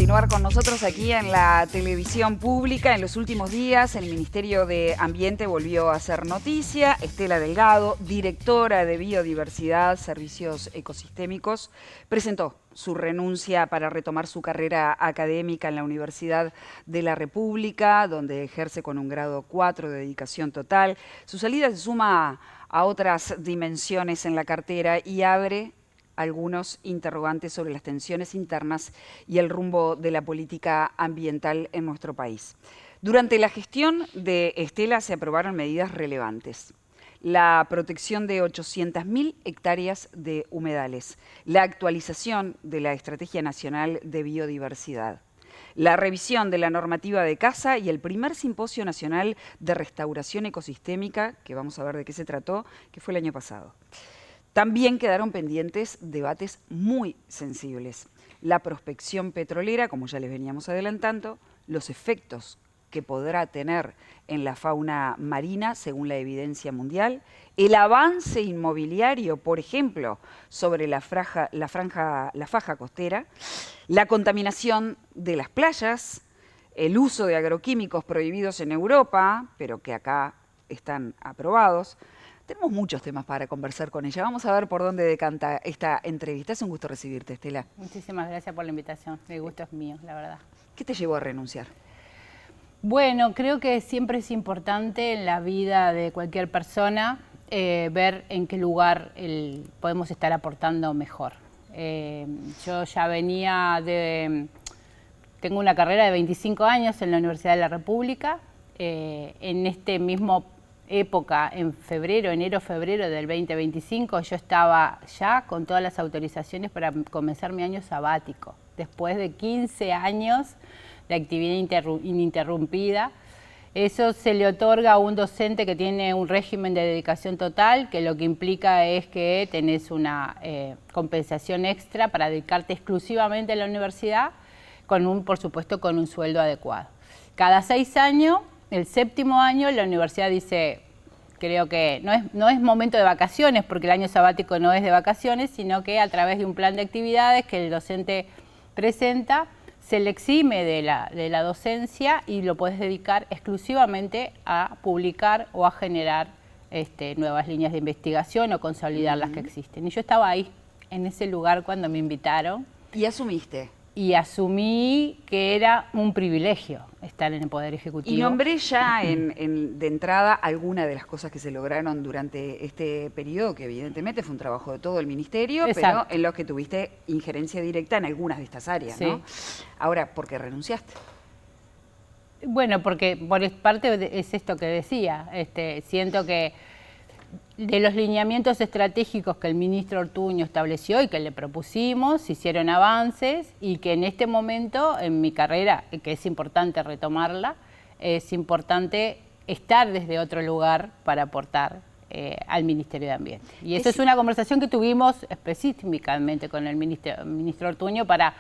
continuar con nosotros aquí en la televisión pública. En los últimos días el Ministerio de Ambiente volvió a hacer noticia. Estela Delgado, directora de Biodiversidad, Servicios Ecosistémicos, presentó su renuncia para retomar su carrera académica en la Universidad de la República, donde ejerce con un grado 4 de dedicación total. Su salida se suma a otras dimensiones en la cartera y abre algunos interrogantes sobre las tensiones internas y el rumbo de la política ambiental en nuestro país. Durante la gestión de Estela se aprobaron medidas relevantes. La protección de 800.000 hectáreas de humedales, la actualización de la Estrategia Nacional de Biodiversidad, la revisión de la normativa de caza y el primer Simposio Nacional de Restauración Ecosistémica, que vamos a ver de qué se trató, que fue el año pasado. También quedaron pendientes debates muy sensibles. La prospección petrolera, como ya les veníamos adelantando, los efectos que podrá tener en la fauna marina, según la evidencia mundial, el avance inmobiliario, por ejemplo, sobre la faja costera, la contaminación de las playas, el uso de agroquímicos prohibidos en Europa, pero que acá están aprobados. Tenemos muchos temas para conversar con ella. Vamos a ver por dónde decanta esta entrevista. Es un gusto recibirte, Estela. Muchísimas gracias por la invitación. El gusto es mío, la verdad. ¿Qué te llevó a renunciar? Bueno, creo que siempre es importante en la vida de cualquier persona ver en qué lugar podemos estar aportando mejor. Yo ya tengo una carrera de 25 años en la Universidad de la República. En este mismo época, en enero-febrero del 2025, yo estaba ya con todas las autorizaciones para comenzar mi año sabático, después de 15 años de actividad ininterrumpida. Eso se le otorga a un docente que tiene un régimen de dedicación total, que lo que implica es que tenés una compensación extra para dedicarte exclusivamente a la universidad, por supuesto, con un sueldo adecuado. Cada 6 años, el 7º año, la universidad dice, creo que no es momento de vacaciones, porque el año sabático no es de vacaciones, sino que a través de un plan de actividades que el docente presenta, se le exime de la docencia y lo puedes dedicar exclusivamente a publicar o a generar nuevas líneas de investigación o consolidar las que existen. Y yo estaba ahí, en ese lugar, cuando me invitaron. ¿Y asumiste? Y asumí que era un privilegio estar en el Poder Ejecutivo. Y nombré ya de entrada algunas de las cosas que se lograron durante este periodo, que evidentemente fue un trabajo de todo el Ministerio, Exacto, pero en los que tuviste injerencia directa en algunas de estas áreas, sí, ¿no? Ahora, ¿por qué renunciaste? Bueno, porque por parte es esto que decía. Siento que de los lineamientos estratégicos que el ministro Ortuño estableció y que le propusimos, se hicieron avances y que en este momento, en mi carrera, que es importante retomarla, es importante estar desde otro lugar para aportar al Ministerio de Ambiente. Y esa es una conversación que tuvimos específicamente con el ministro Ortuño para,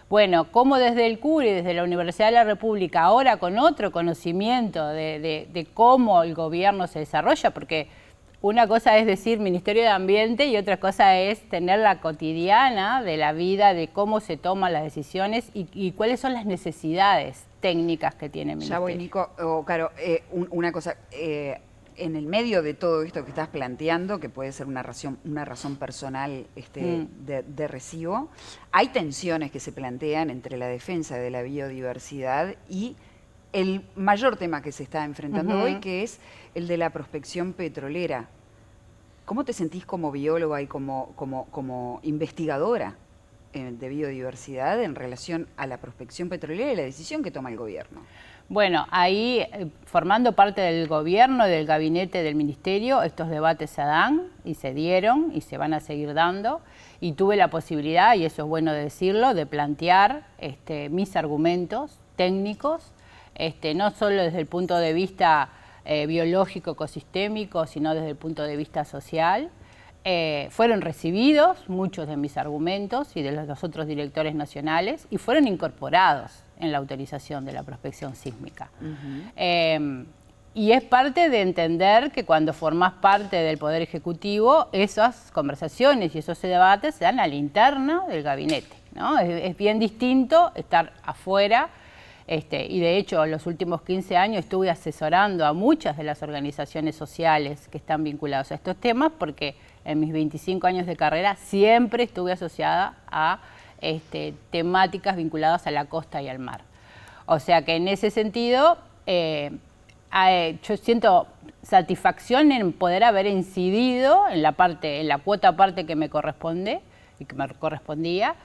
bueno, cómo desde el CURI, desde la Universidad de la República, ahora con otro conocimiento de cómo el gobierno se desarrolla, porque una cosa es decir Ministerio de Ambiente y otra cosa es tener la cotidiana de la vida, de cómo se toman las decisiones y cuáles son las necesidades técnicas que tiene el Ministerio. Ya voy, Nico. Caro, una cosa, en el medio de todo esto que estás planteando, que puede ser una razón personal de recibo, hay tensiones que se plantean entre la defensa de la biodiversidad y el mayor tema que se está enfrentando hoy, que es el de la prospección petrolera. ¿Cómo te sentís como bióloga y como investigadora de biodiversidad en relación a la prospección petrolera y la decisión que toma el gobierno? Bueno, ahí, formando parte del gobierno y del gabinete del ministerio, estos debates se dan y se dieron y se van a seguir dando. Y tuve la posibilidad, y eso es bueno decirlo, de plantear mis argumentos técnicos, no solo desde el punto de vista biológico, ecosistémico, sino desde el punto de vista social. Fueron recibidos muchos de mis argumentos y de los otros directores nacionales y fueron incorporados en la autorización de la prospección sísmica. Y es parte de entender que cuando formás parte del Poder Ejecutivo, esas conversaciones y esos debates se dan a la interna del gabinete. ¿no? Es bien distinto estar afuera. Y de hecho, los últimos 15 años estuve asesorando a muchas de las organizaciones sociales que están vinculadas a estos temas, porque en mis 25 años de carrera siempre estuve asociada a temáticas vinculadas a la costa y al mar. O sea que en ese sentido, yo siento satisfacción en poder haber incidido en la cuota parte que me corresponde y que me correspondía.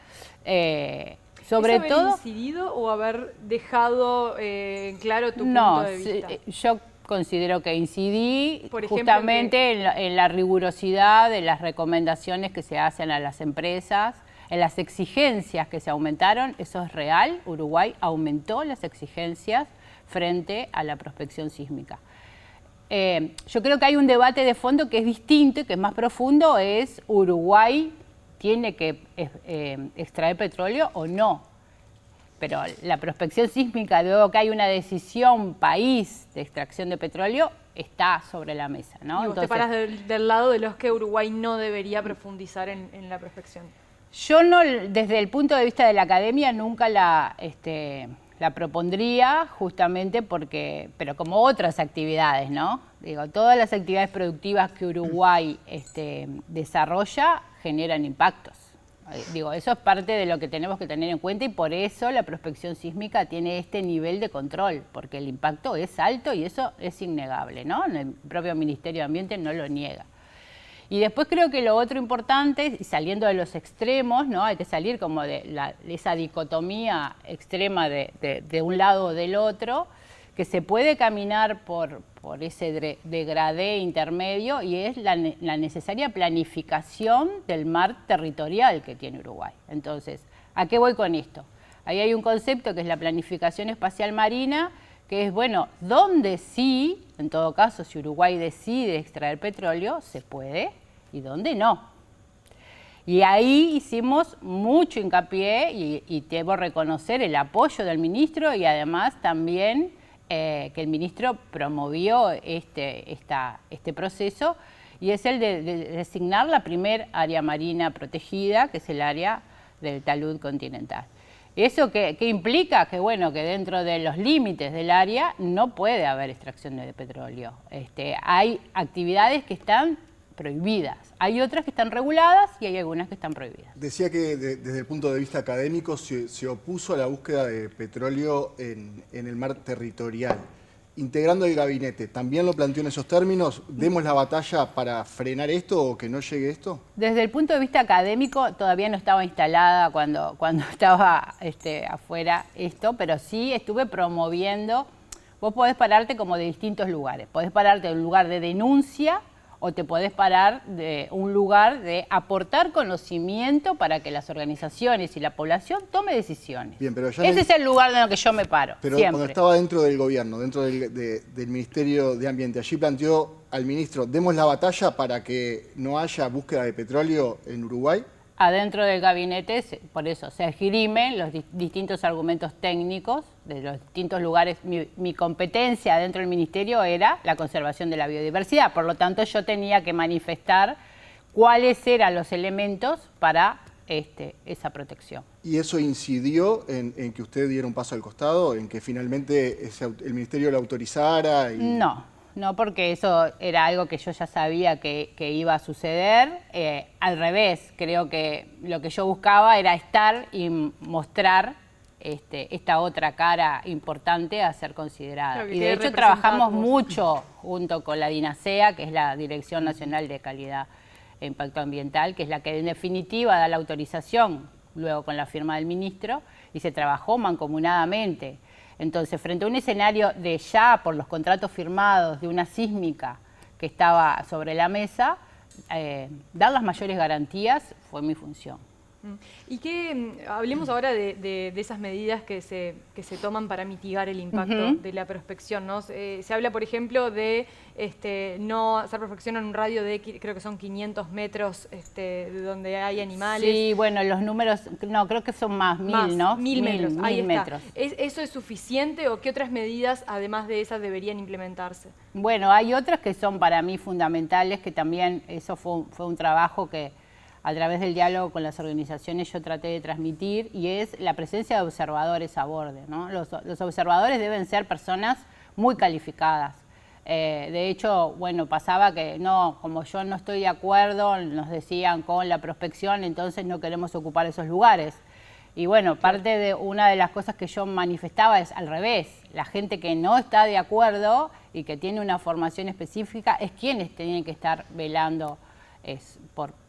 Sobre ¿Es haber todo, incidido o haber dejado claro tu punto de vista? Yo considero que incidí Por ejemplo, justamente en la rigurosidad de las recomendaciones que se hacen a las empresas, en las exigencias que se aumentaron. Eso es real. Uruguay aumentó las exigencias frente a la prospección sísmica. Yo creo que hay un debate de fondo que es distinto y que es más profundo, es Uruguay tiene que extraer petróleo o no. Pero la prospección sísmica, luego que hay una decisión país de extracción de petróleo, está sobre la mesa, ¿no? Y vos te paras del lado de los que Uruguay no debería profundizar en la prospección. Yo no, desde el punto de vista de la academia, nunca la propondría, justamente porque, pero como otras actividades, ¿no? Digo, todas las actividades productivas que Uruguay desarrolla generan impactos. Digo, eso es parte de lo que tenemos que tener en cuenta y por eso la prospección sísmica tiene este nivel de control, porque el impacto es alto y eso es innegable, ¿no? El propio Ministerio de Ambiente no lo niega. Y después creo que lo otro importante, y saliendo de los extremos, ¿no? Hay que salir como de esa dicotomía extrema de un lado o del otro, que se puede caminar por ese degradé intermedio y es la necesaria planificación del mar territorial que tiene Uruguay. Entonces, ¿a qué voy con esto? Ahí hay un concepto que es la planificación espacial marina, que es, bueno, donde sí, en todo caso, si Uruguay decide extraer petróleo, se puede, y donde no. Y ahí hicimos mucho hincapié y debo reconocer el apoyo del ministro y además también que el ministro promovió este proceso y es el de designar la primer área marina protegida, que es el área del talud continental. ¿Eso qué implica? Que bueno, que dentro de los límites del área no puede haber extracción de petróleo. Hay actividades que están prohibidas, hay otras que están reguladas y hay algunas que están prohibidas. Decía que desde el punto de vista académico se opuso a la búsqueda de petróleo en el mar territorial. Integrando el gabinete, ¿también lo planteó en esos términos? ¿Demos la batalla para frenar esto o que no llegue esto? Desde el punto de vista académico todavía no estaba instalada cuando estaba afuera esto, pero sí estuve promoviendo. Vos podés pararte como de distintos lugares. Podés pararte de un lugar de denuncia o te podés parar de un lugar de aportar conocimiento para que las organizaciones y la población tome decisiones. Bien, pero ese es el lugar en el que yo me paro, pero siempre. Cuando estaba dentro del gobierno, dentro del Ministerio de Ambiente, allí planteó al ministro, demos la batalla para que no haya búsqueda de petróleo en Uruguay. Adentro del gabinete, por eso, se esgrimen los distintos argumentos técnicos de los distintos lugares. Mi competencia dentro del ministerio era la conservación de la biodiversidad, por lo tanto yo tenía que manifestar cuáles eran los elementos para esa protección. ¿Y eso incidió en que usted diera un paso al costado, en que finalmente el ministerio lo autorizara? No, porque eso era algo que yo ya sabía que iba a suceder. Al revés, creo que lo que yo buscaba era estar y mostrar esta otra cara importante a ser considerada. Claro, y de hecho trabajamos mucho junto con la DINASEA, que es la Dirección Nacional de Calidad e Impacto Ambiental, que es la que en definitiva da la autorización, luego con la firma del ministro, y se trabajó mancomunadamente. Entonces, frente a un escenario de ya por los contratos firmados de una sísmica que estaba sobre la mesa, dar las mayores garantías fue mi función. Y que hablemos ahora de esas medidas que se toman para mitigar el impacto de la prospección, ¿no? Se habla, por ejemplo, de no hacer prospección en un radio de, creo que son 500 metros de donde hay animales. Sí, bueno, los números, no, creo que son más, 1000, ¿no? 1000 metros, ahí está. Metros. ¿Eso es suficiente o qué otras medidas, además de esas, deberían implementarse? Bueno, hay otras que son para mí fundamentales, que también eso fue un trabajo que a través del diálogo con las organizaciones yo traté de transmitir, y es la presencia de observadores a bordo, ¿no? Los observadores deben ser personas muy calificadas. De hecho, bueno, pasaba que no, como yo no estoy de acuerdo, nos decían con la prospección, entonces no queremos ocupar esos lugares. Y bueno, parte de una de las cosas que yo manifestaba es al revés. La gente que no está de acuerdo y que tiene una formación específica es quienes tienen que estar velando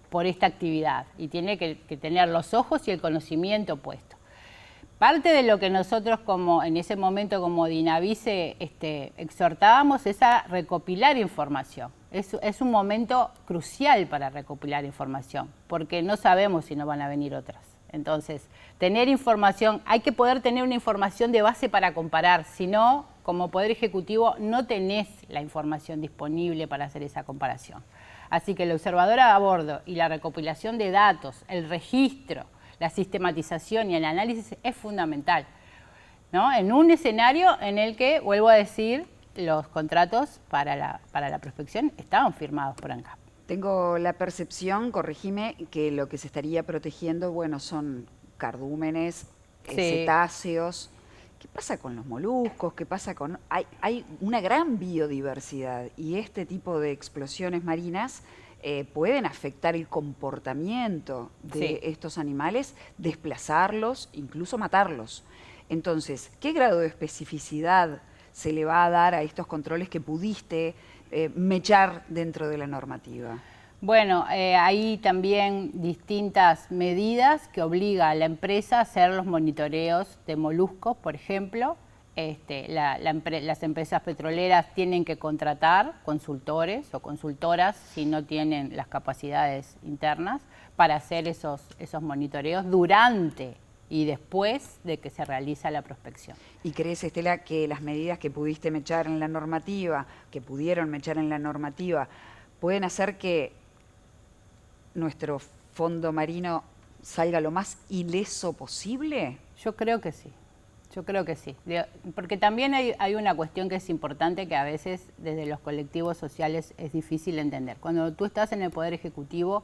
por esta actividad, y tiene que tener los ojos y el conocimiento puesto. Parte de lo que nosotros en ese momento como Dinavice exhortábamos es a recopilar información. Es un momento crucial para recopilar información, porque no sabemos si no van a venir otras. Entonces, tener información, hay que poder tener una información de base para comparar, si no, como Poder Ejecutivo no tenés la información disponible para hacer esa comparación. Así que la observadora a bordo y la recopilación de datos, el registro, la sistematización y el análisis es fundamental, ¿no? En un escenario en el que, vuelvo a decir, los contratos para la prospección estaban firmados por ANCAP. Tengo la percepción, corregime, que lo que se estaría protegiendo, bueno, son cardúmenes, cetáceos. ¿Qué pasa con los moluscos? ¿Qué pasa con...? Hay una gran biodiversidad, y este tipo de explosiones marinas pueden afectar el comportamiento de estos animales, desplazarlos, incluso matarlos. Entonces, ¿qué grado de especificidad se le va a dar a estos controles que pudiste mechar dentro de la normativa? Bueno, hay también distintas medidas que obliga a la empresa a hacer los monitoreos de moluscos, por ejemplo. Las empresas petroleras tienen que contratar consultores o consultoras si no tienen las capacidades internas para hacer esos monitoreos durante y después de que se realiza la prospección. ¿Y crees, Estela, que las medidas que pudiste mechar en la normativa, que pudieron mechar en la normativa, pueden hacer que nuestro fondo marino salga lo más ileso posible? Yo creo que sí. Yo creo que sí, porque también hay una cuestión que es importante que a veces desde los colectivos sociales es difícil entender. Cuando tú estás en el Poder Ejecutivo,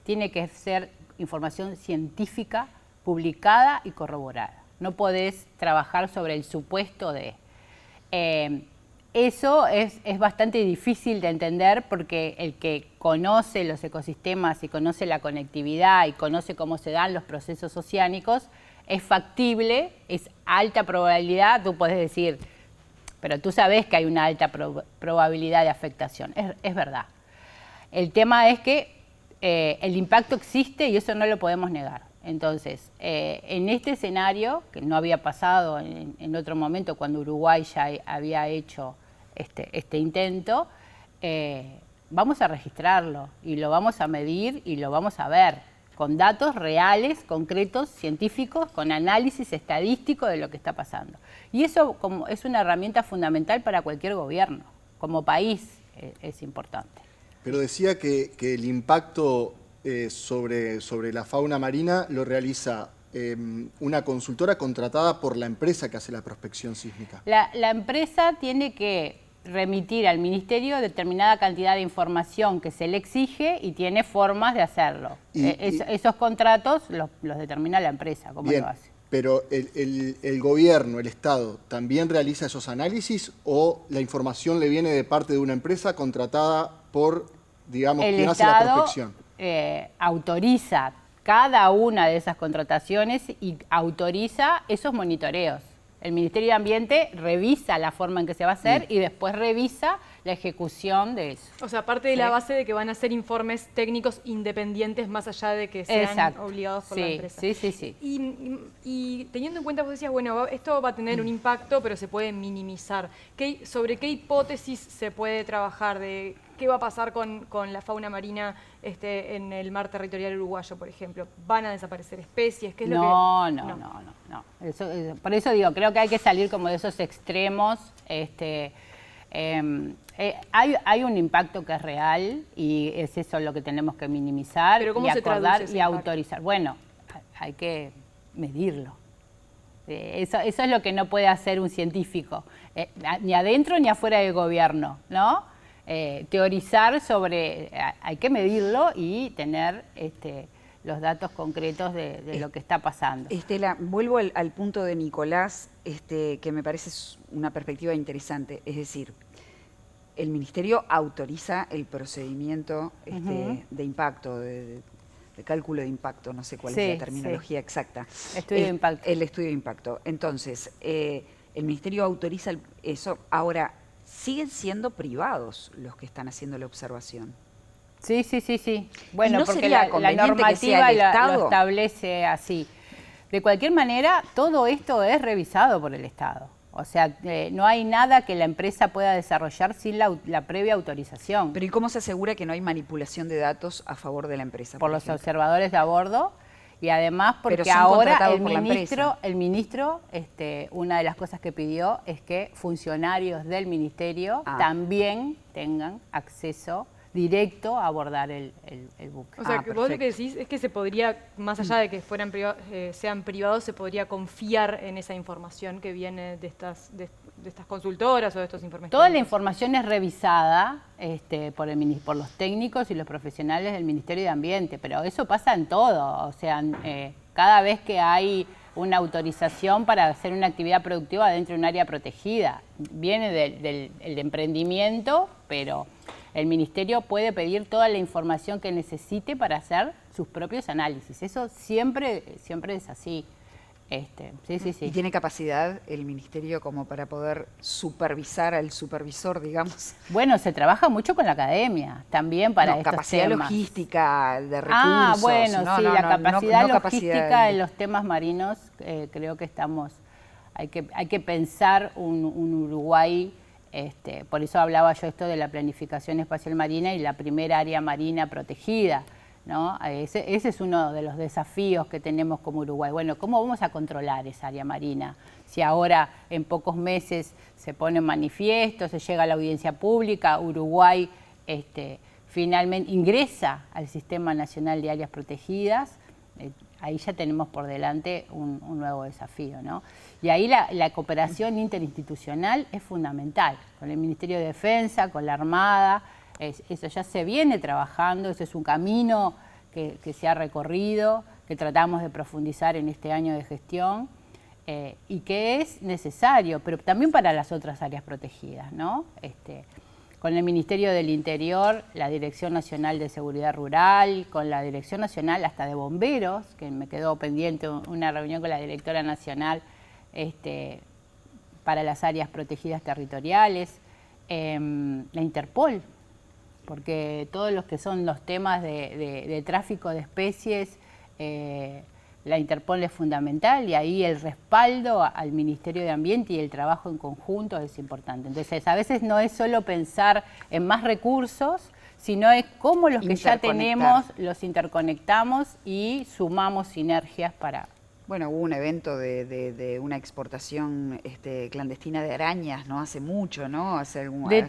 tiene que ser información científica, publicada y corroborada. No podés trabajar sobre el supuesto de... Eso es bastante difícil de entender, porque el que conoce los ecosistemas y conoce la conectividad y conoce cómo se dan los procesos oceánicos, es factible, es alta probabilidad, tú puedes decir, pero tú sabes que hay una alta probabilidad de afectación, es verdad. El tema es que el impacto existe y eso no lo podemos negar. Entonces, en este escenario, que no había pasado en otro momento cuando Uruguay ya había hecho este intento, vamos a registrarlo y lo vamos a medir y lo vamos a ver, con datos reales, concretos, científicos, con análisis estadístico de lo que está pasando. Y eso es una herramienta fundamental para cualquier gobierno. Como país es importante. Pero decía que el impacto sobre la fauna marina lo realiza una consultora contratada por la empresa que hace la prospección sísmica. La empresa tiene que remitir al Ministerio determinada cantidad de información que se le exige y tiene formas de hacerlo. Esos contratos los determina la empresa, cómo lo hace. Pero el gobierno, el Estado, ¿también realiza esos análisis o la información le viene de parte de una empresa contratada por, digamos, quien hace la prospección? El Estado autoriza cada una de esas contrataciones y autoriza esos monitoreos. El Ministerio de Ambiente revisa la forma en que se va a hacer y después revisa la ejecución de eso. O sea, parte de la base de que van a hacer informes técnicos independientes más allá de que sean obligados por la empresa. Sí. Y teniendo en cuenta, vos decías, bueno, esto va a tener un impacto, pero se puede minimizar. ¿Sobre qué hipótesis se puede trabajar? ¿De qué va a pasar con la fauna marina en el mar territorial uruguayo, por ejemplo? ¿Van a desaparecer especies? ¿Qué es lo que...? No. Por eso digo, creo que hay que salir como de esos extremos. Hay un impacto que es real y es eso lo que tenemos que minimizar y acordar y autorizar. Bueno, hay que medirlo. Eso es lo que no puede hacer un científico, ni adentro ni afuera del gobierno, ¿no? Teorizar sobre, hay que medirlo y tener los datos concretos de lo que está pasando. Estela, vuelvo al punto de Nicolás, que me parece una perspectiva interesante. Es decir, el Ministerio autoriza el procedimiento de impacto, de cálculo de impacto, no sé cuál es la terminología exacta. Estudio de impacto. El estudio de impacto. Entonces, el Ministerio autoriza eso. Ahora, siguen siendo privados los que están haciendo la observación. Sí. Bueno, no porque la normativa lo establece así. De cualquier manera, todo esto es revisado por el Estado. O sea, no hay nada que la empresa pueda desarrollar sin la previa autorización. Pero ¿y cómo se asegura que no hay manipulación de datos a favor de la empresa? Por los observadores de a bordo. Y además porque ahora el ministro, una de las cosas que pidió es que funcionarios del ministerio también tengan acceso directo a abordar el buque. O sea, que vos lo que decís es que se podría, más allá de que sean privados, se podría confiar en esa información que viene de estas consultoras o de estos informes. Toda la información es revisada por los técnicos y los profesionales del Ministerio de Ambiente, pero eso pasa en todo. O sea, cada vez que hay una autorización para hacer una actividad productiva dentro de un área protegida, viene del emprendimiento, pero el Ministerio puede pedir toda la información que necesite para hacer sus propios análisis. Eso siempre es así. Sí. ¿Y tiene capacidad el Ministerio como para poder supervisar al supervisor, digamos? Bueno, se trabaja mucho con la academia también para estos capacidad temas. Logística, de recursos. La capacidad logística en los temas marinos, creo que hay que pensar un Uruguay. Por eso hablaba yo esto de la planificación espacial marina y la primera área marina protegida, ¿no? Ese es uno de los desafíos que tenemos como Uruguay. Bueno, ¿cómo vamos a controlar esa área marina? Si ahora en pocos meses se pone en manifiesto, se llega a la audiencia pública, Uruguay finalmente ingresa al Sistema Nacional de Áreas Protegidas, ahí ya tenemos por delante un nuevo desafío, ¿no? Y ahí la cooperación interinstitucional es fundamental, con el Ministerio de Defensa, con la Armada, eso ya se viene trabajando, eso es un camino que se ha recorrido, que tratamos de profundizar en este año de gestión y que es necesario, pero también para las otras áreas protegidas, ¿no? Con el Ministerio del Interior, la Dirección Nacional de Seguridad Rural, con la Dirección Nacional hasta de Bomberos, que me quedó pendiente una reunión con la Directora Nacional para las áreas protegidas territoriales, la Interpol, porque todos los que son los temas de tráfico de especies, la Interpol es fundamental y ahí el respaldo al Ministerio de Ambiente y el trabajo en conjunto es importante. Entonces, a veces no es solo pensar en más recursos, sino es cómo los que ya tenemos los interconectamos y sumamos sinergias para... Bueno, hubo un evento de una exportación clandestina de arañas, ¿no? Hace mucho, ¿no?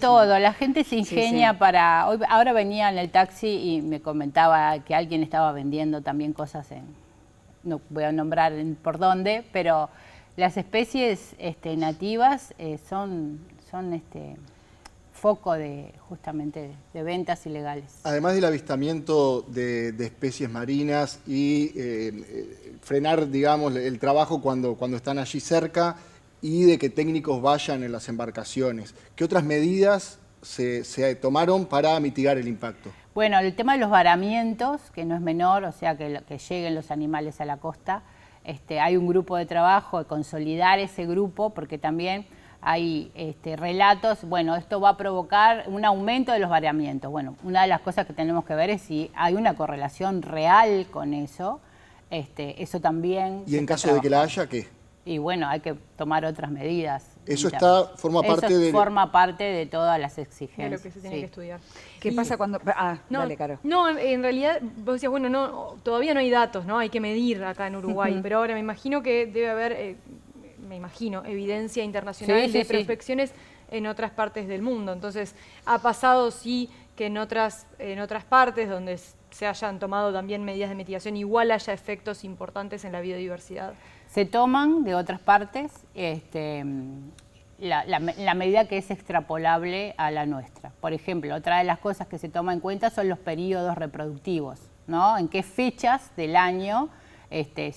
Todo, la gente se ingenia para... Ahora venía en el taxi y me comentaba que alguien estaba vendiendo también cosas no voy a nombrar por dónde, pero las especies nativas son foco justamente de ventas ilegales. Además del avistamiento de especies marinas y frenar, digamos, el trabajo cuando están allí cerca y de que técnicos vayan en las embarcaciones, ¿qué otras medidas se tomaron para mitigar el impacto? Bueno, el tema de los varamientos, que no es menor, o sea, que lleguen los animales a la costa. Hay un grupo de trabajo de consolidar ese grupo, porque también hay relatos, bueno, esto va a provocar un aumento de los varamientos. Bueno, una de las cosas que tenemos que ver es si hay una correlación real con eso. Eso también... ¿Y en caso de que la haya, qué? Y bueno, hay que tomar otras medidas. Eso forma parte de todas las exigencias. De lo que se tiene que estudiar. ¿Qué pasa cuando...? Dale, Caro. No, en realidad, vos decías, bueno, todavía no hay datos, ¿no? Hay que medir acá en Uruguay, pero ahora me imagino que debe haber, evidencia internacional de prospecciones en otras partes del mundo. Entonces, ha pasado, sí, que en otras partes donde se hayan tomado también medidas de mitigación, igual haya efectos importantes en la biodiversidad. Se toman de otras partes la medida que es extrapolable a la nuestra. Por ejemplo, otra de las cosas que se toma en cuenta son los periodos reproductivos, ¿no? En qué fechas del año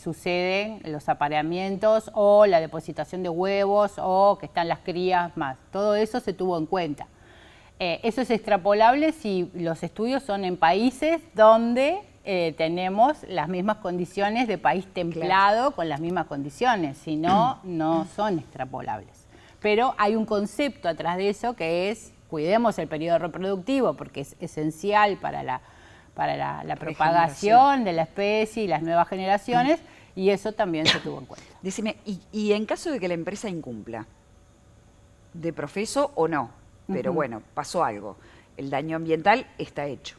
suceden los apareamientos o la depositación de huevos o que están las crías más. Todo eso se tuvo en cuenta. Eso es extrapolable si los estudios son en países donde tenemos las mismas condiciones de país templado con las mismas condiciones, si no, no son extrapolables. Pero hay un concepto atrás de eso que es cuidemos el periodo reproductivo porque es esencial para la propagación de la especie y las nuevas generaciones y eso también se tuvo en cuenta. Decime, y en caso de que la empresa incumpla, de profeso o no, pero bueno, pasó algo, el daño ambiental está hecho.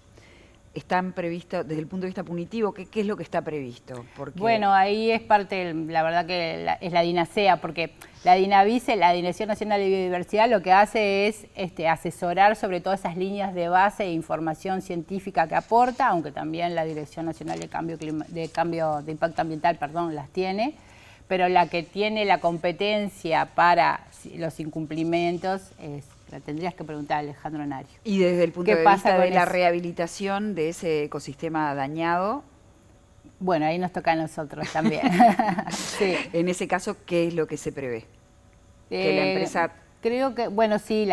¿Están previstos, desde el punto de vista punitivo, qué es lo que está previsto? Porque... Bueno, ahí es parte, la verdad que es la DINASEA, porque la DINAVICE, la Dirección Nacional de Biodiversidad, lo que hace es asesorar sobre todas esas líneas de base e información científica que aporta, aunque también la Dirección Nacional de Impacto Ambiental, las tiene, pero la que tiene la competencia para los incumplimientos la tendrías que preguntar a Alejandro Nario. Y desde el punto de vista de la rehabilitación de ese ecosistema dañado. Bueno, ahí nos toca a nosotros también. Sí. En ese caso, ¿qué es lo que se prevé? Que la empresa... Creo que, bueno, sí,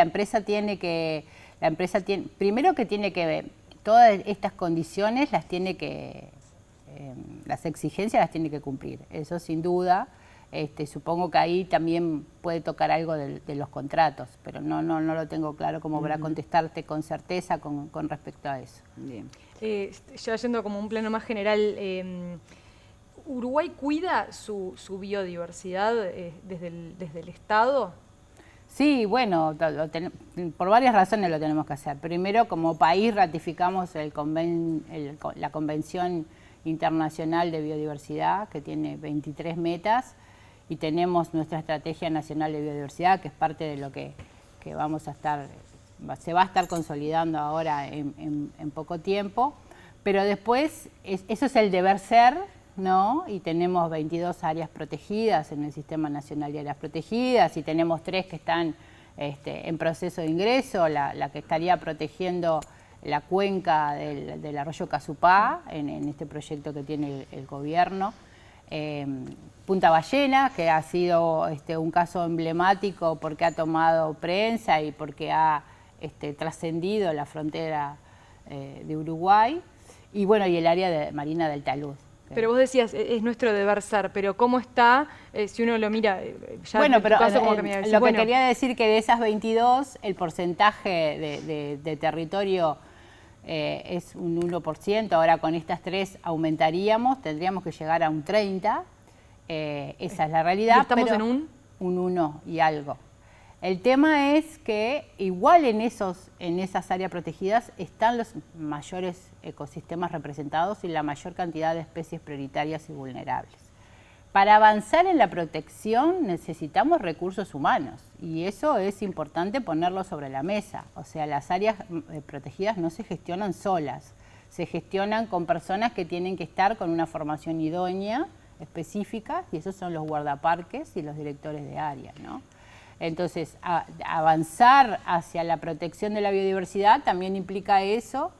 primero que tiene que ver, todas estas condiciones las tiene que, las exigencias las tiene que cumplir, eso sin duda. Supongo que ahí también puede tocar algo de los contratos, pero no lo tengo claro cómo para contestarte con certeza con respecto a eso. Bien. Ya yendo como un plano más general, ¿Uruguay cuida su biodiversidad desde el Estado? Sí, bueno, por varias razones lo tenemos que hacer. Primero, como país ratificamos la Convención Internacional de Biodiversidad, que tiene 23 metas, y tenemos nuestra Estrategia Nacional de Biodiversidad, que es parte de lo que se va a estar consolidando ahora en poco tiempo. Pero después, eso es el deber ser, ¿no? Y tenemos 22 áreas protegidas en el Sistema Nacional de Áreas Protegidas, y tenemos 3 que están en proceso de ingreso, la que estaría protegiendo la cuenca del arroyo Casupá, en este proyecto que tiene el gobierno. Punta Ballena, que ha sido un caso emblemático porque ha tomado prensa y porque ha trascendido la frontera de Uruguay, y bueno, y el área marina del Talud. Pero vos decías, es nuestro deber ser, pero ¿cómo está si uno lo mira? Ya bueno, pero caso, como que me decís, lo que quería decir que de esas 22, el porcentaje de territorio es un 1%, ahora con estas 3 aumentaríamos, tendríamos que llegar a un 30%, esa es la realidad. ¿Y estamos en un 1 y algo. El tema es que igual en esas áreas protegidas están los mayores ecosistemas representados y la mayor cantidad de especies prioritarias y vulnerables. Para avanzar en la protección necesitamos recursos humanos y eso es importante ponerlo sobre la mesa. O sea, las áreas protegidas no se gestionan solas, se gestionan con personas que tienen que estar con una formación idónea, específica, y esos son los guardaparques y los directores de área, ¿no? Entonces, avanzar hacia la protección de la biodiversidad también implica eso,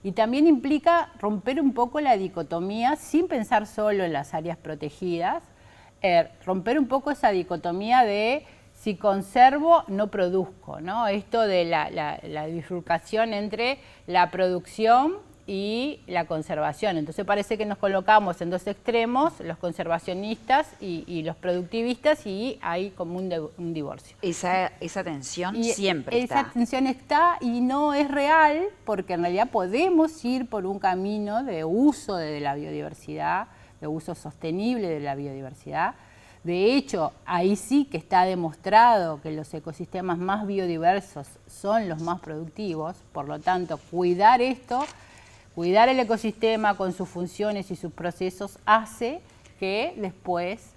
y también implica romper un poco la dicotomía, sin pensar solo en las áreas protegidas, romper un poco esa dicotomía de si conservo, no produzco, ¿no? Esto de la bifurcación entre la producción y la conservación. Entonces parece que nos colocamos en 2 extremos, los conservacionistas y los productivistas, y hay como un divorcio. Esa tensión siempre está. Esa tensión está y no es real, porque en realidad podemos ir por un camino de uso de la biodiversidad, de uso sostenible de la biodiversidad. De hecho, ahí sí que está demostrado que los ecosistemas más biodiversos son los más productivos, por lo tanto, cuidar esto, cuidar el ecosistema con sus funciones y sus procesos hace que después,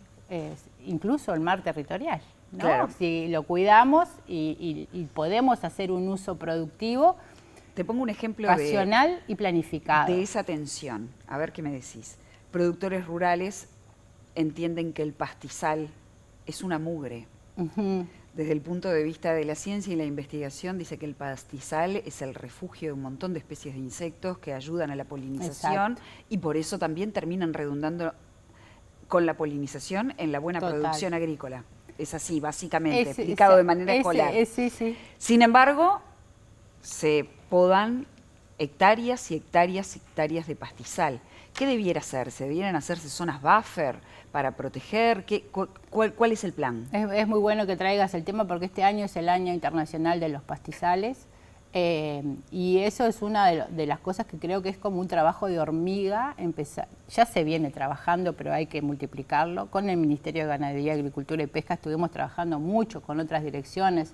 incluso el mar territorial, ¿no? Claro. Si lo cuidamos y podemos hacer un uso productivo, te pongo un ejemplo racional y planificado. De esa tensión. A ver qué me decís. Productores rurales entienden que el pastizal es una mugre. Desde el punto de vista de la ciencia y la investigación, dice que el pastizal es el refugio de un montón de especies de insectos que ayudan a la polinización. Exacto. Y por eso también terminan redundando con la polinización en la buena Total. producción agrícola. Es así, básicamente, explicado de manera escolar. Sí, sí. Sin embargo, se podan hectáreas y hectáreas y hectáreas de pastizal. ¿Qué debiera hacerse? ¿Debieran hacerse zonas buffer para proteger? ¿Cuál es el plan? Es muy bueno que traigas el tema porque este año es el Año Internacional de los Pastizales y eso es una de las cosas que creo que es como un trabajo de hormiga. Ya se viene trabajando, pero hay que multiplicarlo. Con el Ministerio de Ganadería, Agricultura y Pesca estuvimos trabajando mucho con otras direcciones,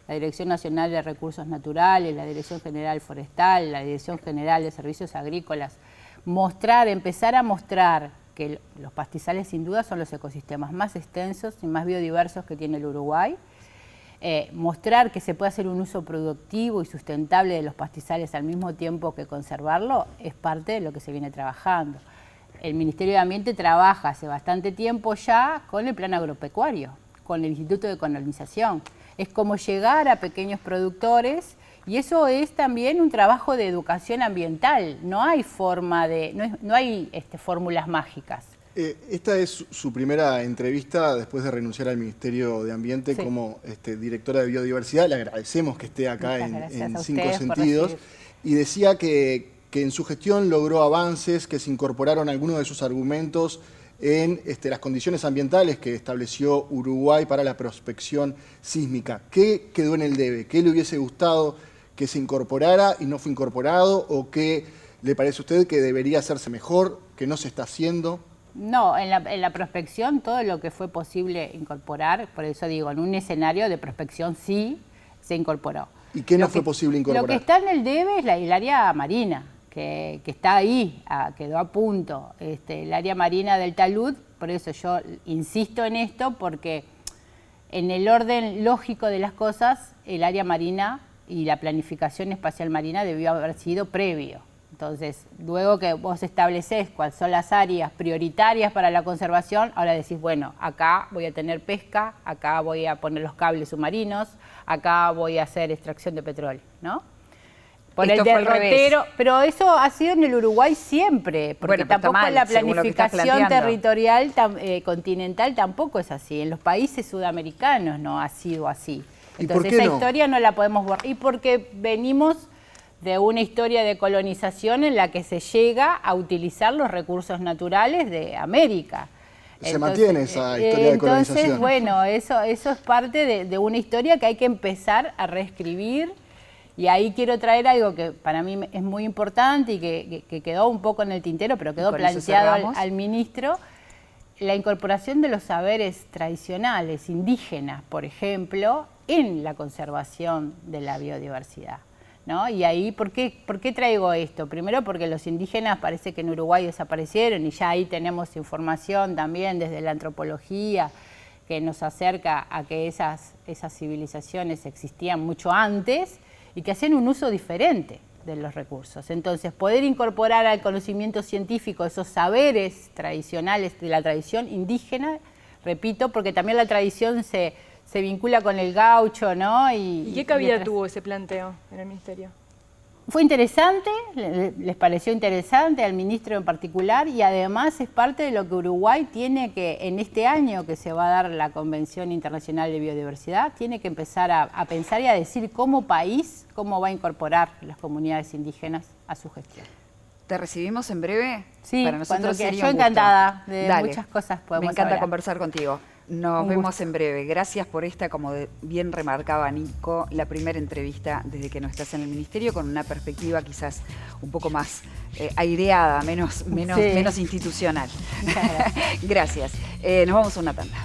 la Dirección Nacional de Recursos Naturales, la Dirección General Forestal, la Dirección General de Servicios Agrícolas. Empezar a mostrar que los pastizales sin duda son los ecosistemas más extensos y más biodiversos que tiene el Uruguay. Mostrar que se puede hacer un uso productivo y sustentable de los pastizales al mismo tiempo que conservarlo es parte de lo que se viene trabajando. El Ministerio de Ambiente trabaja hace bastante tiempo ya con el Plan Agropecuario, con el Instituto de Colonización. Es como llegar a pequeños productores. Y eso es también un trabajo de educación ambiental. No hay fórmulas mágicas. Esta es su primera entrevista después de renunciar al Ministerio de Ambiente como directora de Biodiversidad. Le agradecemos que esté acá en Cinco Sentidos. Y decía que en su gestión logró avances, que se incorporaron algunos de sus argumentos en las condiciones ambientales que estableció Uruguay para la prospección sísmica. ¿Qué quedó en el debe? ¿Qué le hubiese gustado que se incorporara y no fue incorporado? ¿O qué le parece a usted que debería hacerse mejor, que no se está haciendo? No, en la prospección todo lo que fue posible incorporar, por eso digo, en un escenario de prospección sí se incorporó. ¿Y qué no fue posible incorporar? Lo que está en el debe es el área marina, que está ahí, quedó a punto. El área marina del talud, por eso yo insisto en esto, porque en el orden lógico de las cosas, el área marina y la planificación espacial marina debió haber sido previo. Entonces, luego que vos establecés cuáles son las áreas prioritarias para la conservación, ahora decís, bueno, acá voy a tener pesca, acá voy a poner los cables submarinos, acá voy a hacer extracción de petróleo, ¿no? Por el derrotero, pero eso ha sido en el Uruguay siempre, porque tampoco la planificación territorial continental tampoco es así. En los países sudamericanos no ha sido así. Entonces esa historia no la podemos borrar. Y porque venimos de una historia de colonización en la que se llega a utilizar los recursos naturales de América. Se mantiene esa historia de colonización. Entonces, bueno, eso es parte de una historia que hay que empezar a reescribir. Y ahí quiero traer algo que para mí es muy importante y que quedó un poco en el tintero, pero quedó planteado al ministro, la incorporación de los saberes tradicionales, indígenas, por ejemplo, en la conservación de la biodiversidad, ¿no? Y ahí, ¿por qué traigo esto? Primero porque los indígenas parece que en Uruguay desaparecieron y ya ahí tenemos información también desde la antropología que nos acerca a que esas civilizaciones existían mucho antes y que hacían un uso diferente de los recursos. Entonces, poder incorporar al conocimiento científico esos saberes tradicionales de la tradición indígena, repito, porque también la tradición se vincula con el gaucho, ¿no? ¿Y qué cabida tuvo ese planteo en el Ministerio? Fue interesante, les pareció interesante al ministro en particular y además es parte de lo que Uruguay tiene que, en este año que se va a dar la Convención Internacional de Biodiversidad, tiene que empezar a pensar y a decir como país cómo va a incorporar las comunidades indígenas a su gestión. ¿Te recibimos en breve? Sí, para nosotros sería yo un encantada de Dale. muchas cosas podemos Me encanta hablar. conversar contigo. Nos Un vemos gusto. en breve. Gracias por esta, como bien remarcaba Nico, la primera entrevista desde que no estás en el Ministerio, con una perspectiva quizás un poco más aireada, menos institucional. Muchas gracias. Gracias. Nos vamos a una tanda.